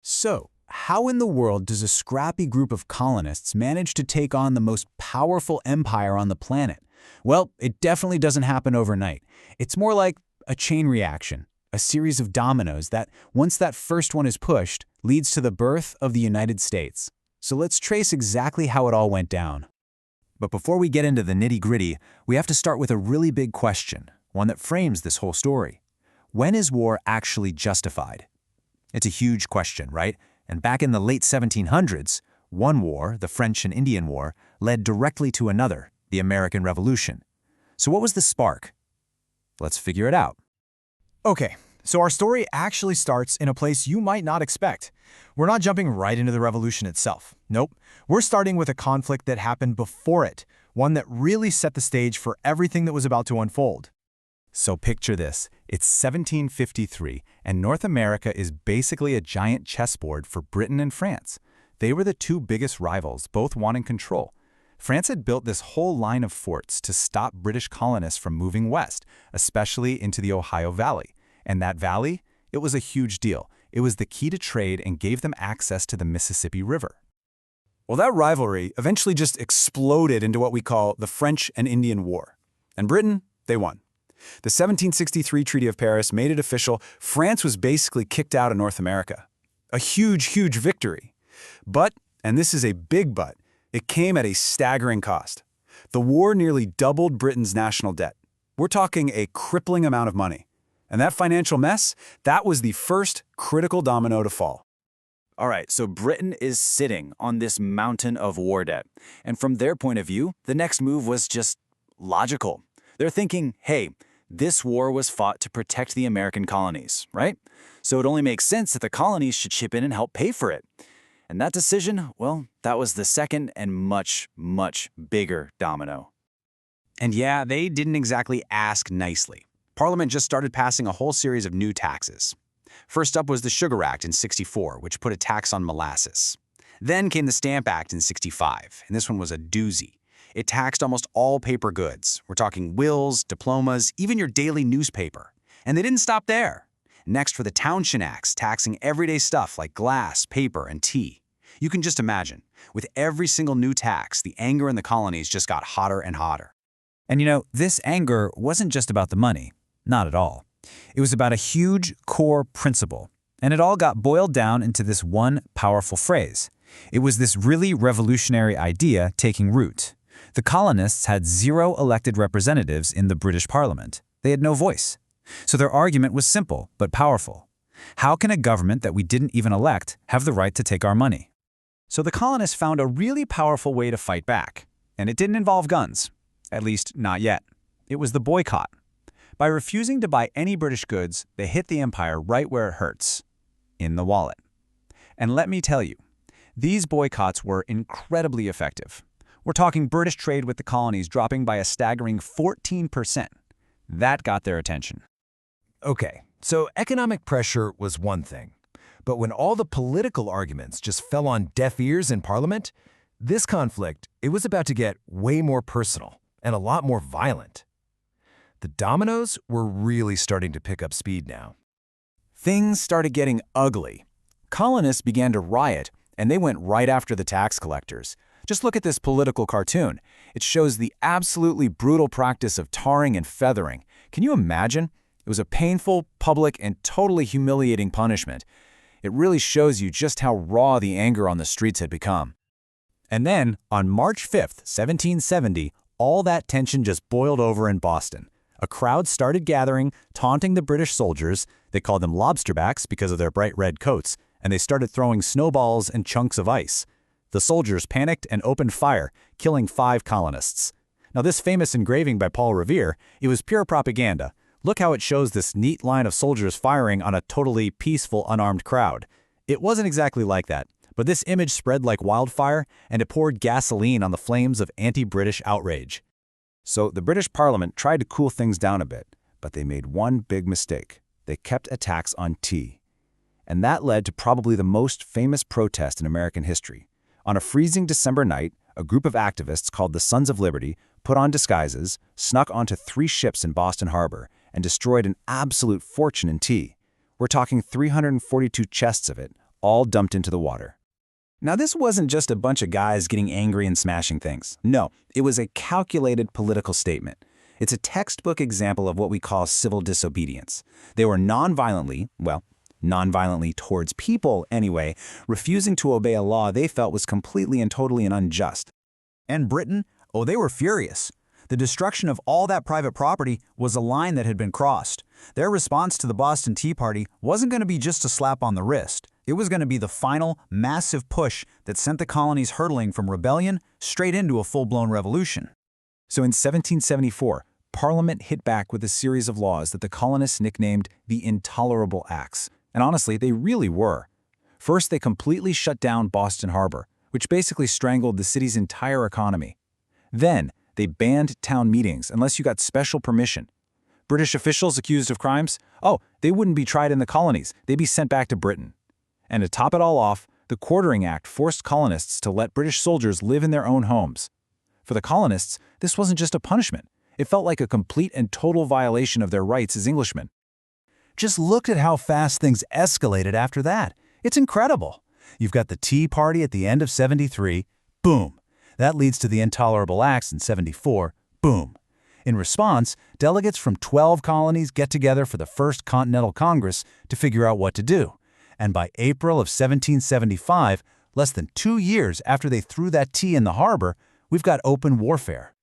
So, how in the world does a scrappy group of colonists manage to take on the most powerful empire on the planet? Well, it definitely doesn't happen overnight. It's more like a chain reaction, a series of dominoes that, once that first one is pushed, leads to the birth of the United States. So let's trace exactly how it all went down. But before we get into the nitty-gritty, we have to start with a really big question, one that frames this whole story. When is war actually justified? It's a huge question, right? And back in the late 1700s, one war, the French and Indian War, led directly to another, the American Revolution. So what was the spark? Let's figure it out. Okay, so our story actually starts in a place you might not expect. We're not jumping right into the revolution itself. Nope, we're starting with a conflict that happened before it, one that really set the stage for everything that was about to unfold. So picture this, it's 1753, and North America is basically a giant chessboard for Britain and France. They were the two biggest rivals, both wanting control. France had built this whole line of forts to stop British colonists from moving west, especially into the Ohio Valley. And that valley? It was a huge deal. It was the key to trade and gave them access to the Mississippi River. Well, that rivalry eventually just exploded into what we call the French and Indian War. And Britain, they won. The 1763 Treaty of Paris made it official. France was basically kicked out of North America. A huge, huge victory. But, and this is a big but, it came at a staggering cost. The war nearly doubled Britain's national debt. We're talking a crippling amount of money. And that financial mess, that was the first critical domino to fall. All right, so Britain is sitting on this mountain of war debt. And from their point of view, the next move was just logical. They're thinking, hey, this war was fought to protect the American colonies, right? So it only makes sense that the colonies should chip in and help pay for it. And that decision, well, that was the second and much, much bigger domino. And yeah, they didn't exactly ask nicely. Parliament just started passing a whole series of new taxes. First up was the Sugar Act in '64, which put a tax on molasses. Then came the Stamp Act in '65, and this one was a doozy. It taxed almost all paper goods. We're talking wills, diplomas, even your daily newspaper. And they didn't stop there. Next were the Townshend Acts, taxing everyday stuff like glass, paper, and tea. You can just imagine, with every single new tax, the anger in the colonies just got hotter and hotter. And you know, this anger wasn't just about the money. Not at all. It was about a huge core principle. And it all got boiled down into this one powerful phrase. It was this really revolutionary idea taking root. The colonists had 0 elected representatives in the British Parliament. They had no voice. So their argument was simple but powerful. How can a government that we didn't even elect have the right to take our money? So the colonists found a really powerful way to fight back. And it didn't involve guns. At least, not yet. It was the boycott. By refusing to buy any British goods, they hit the empire right where it hurts, in the wallet. And let me tell you, these boycotts were incredibly effective. We're talking British trade with the colonies dropping by a staggering 14%. That got their attention. Okay, so economic pressure was one thing. But when all the political arguments just fell on deaf ears in Parliament, this conflict, it was about to get way more personal and a lot more violent. The dominoes were really starting to pick up speed now. Things started getting ugly. Colonists began to riot, and they went right after the tax collectors. Just look at this political cartoon. It shows the absolutely brutal practice of tarring and feathering. Can you imagine? It was a painful, public, and totally humiliating punishment. It really shows you just how raw the anger on the streets had become. And then, on March 5th, 1770, all that tension just boiled over in Boston. A crowd started gathering, taunting the British soldiers. They called them lobsterbacks because of their bright red coats, and they started throwing snowballs and chunks of ice. The soldiers panicked and opened fire, killing 5 colonists. Now this famous engraving by Paul Revere, it was pure propaganda. Look how it shows this neat line of soldiers firing on a totally peaceful, unarmed crowd. It wasn't exactly like that, but this image spread like wildfire, and it poured gasoline on the flames of anti-British outrage. So the British Parliament tried to cool things down a bit, but they made one big mistake. They kept a tax on tea. And that led to probably the most famous protest in American history. On a freezing December night, a group of activists called the Sons of Liberty put on disguises, snuck onto 3 ships in Boston Harbor, and destroyed an absolute fortune in tea. We're talking 342 chests of it, all dumped into the water. Now, this wasn't just a bunch of guys getting angry and smashing things. No, it was a calculated political statement. It's a textbook example of what we call civil disobedience. They were nonviolently towards people anyway, refusing to obey a law they felt was completely and totally unjust. And Britain? Oh, they were furious. The destruction of all that private property was a line that had been crossed. Their response to the Boston Tea Party wasn't going to be just a slap on the wrist. It was going to be the final, massive push that sent the colonies hurtling from rebellion straight into a full-blown revolution. So in 1774, Parliament hit back with a series of laws that the colonists nicknamed the Intolerable Acts. And honestly, they really were. First, they completely shut down Boston Harbor, which basically strangled the city's entire economy. Then, they banned town meetings unless you got special permission. British officials accused of crimes? Oh, they wouldn't be tried in the colonies. They'd be sent back to Britain. And to top it all off, the Quartering Act forced colonists to let British soldiers live in their own homes. For the colonists, this wasn't just a punishment. It felt like a complete and total violation of their rights as Englishmen. Just look at how fast things escalated after that. It's incredible. You've got the Tea Party at the end of 73, boom. That leads to the Intolerable Acts in 74, boom. In response, delegates from 12 colonies get together for the First Continental Congress to figure out what to do. And by April of 1775, less than 2 years after they threw that tea in the harbor, we've got open warfare.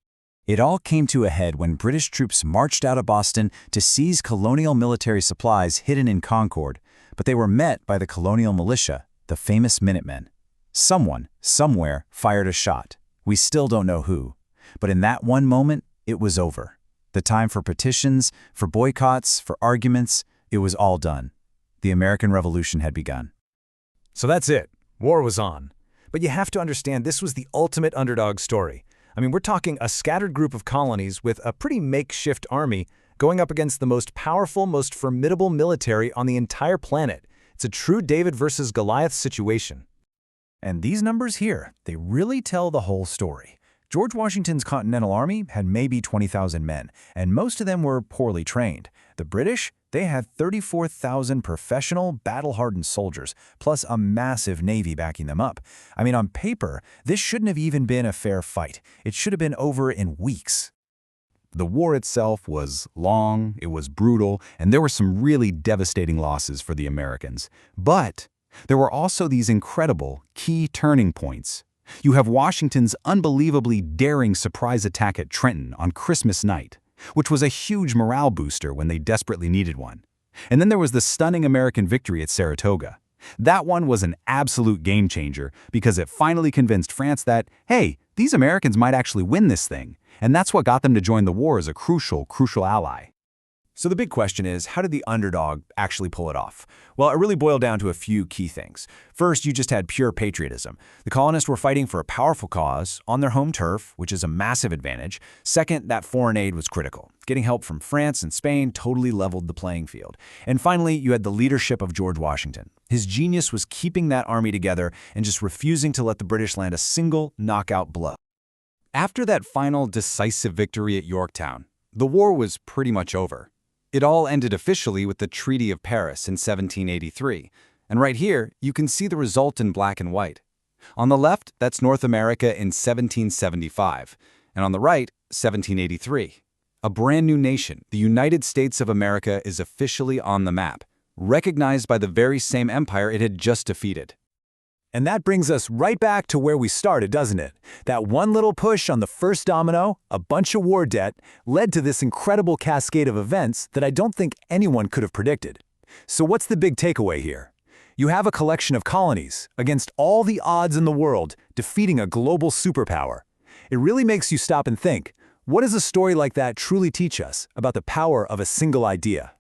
It all came to a head when British troops marched out of Boston to seize colonial military supplies hidden in Concord, but they were met by the colonial militia, the famous Minutemen. Someone, somewhere, fired a shot. We still don't know who. But in that one moment, it was over. The time for petitions, for boycotts, for arguments, it was all done. The American Revolution had begun. So that's it. War was on. But you have to understand this was the ultimate underdog story. I mean, we're talking a scattered group of colonies with a pretty makeshift army going up against the most powerful, most formidable military on the entire planet. It's a true David versus Goliath situation. And these numbers here, they really tell the whole story. George Washington's Continental Army had maybe 20,000 men, and most of them were poorly trained. The British, they had 34,000 professional, battle-hardened soldiers, plus a massive navy backing them up. I mean, on paper, this shouldn't have even been a fair fight. It should have been over in weeks. The war itself was long, it was brutal, and there were some really devastating losses for the Americans. But there were also these incredible, key turning points. You have Washington's unbelievably daring surprise attack at Trenton on Christmas night, which was a huge morale booster when they desperately needed one. And then there was the stunning American victory at Saratoga. That one was an absolute game changer because it finally convinced France that, hey, these Americans might actually win this thing. And that's what got them to join the war as a crucial ally. So the big question is, how did the underdog actually pull it off? Well, it really boiled down to a few key things. First, you just had pure patriotism. The colonists were fighting for a powerful cause on their home turf, which is a massive advantage. Second, that foreign aid was critical. Getting help from France and Spain totally leveled the playing field. And finally, you had the leadership of George Washington. His genius was keeping that army together and just refusing to let the British land a single knockout blow. After that final decisive victory at Yorktown, the war was pretty much over. It all ended officially with the Treaty of Paris in 1783, and right here you can see the result in black and white. On the left, that's North America in 1775, and on the right, 1783. A brand new nation, the United States of America, is officially on the map, recognized by the very same empire it had just defeated. And that brings us right back to where we started, doesn't it? That one little push on the first domino, a bunch of war debt, led to this incredible cascade of events that I don't think anyone could have predicted. So what's the big takeaway here? You have a collection of colonies against all the odds in the world, defeating a global superpower. It really makes you stop and think, what does a story like that truly teach us about the power of a single idea?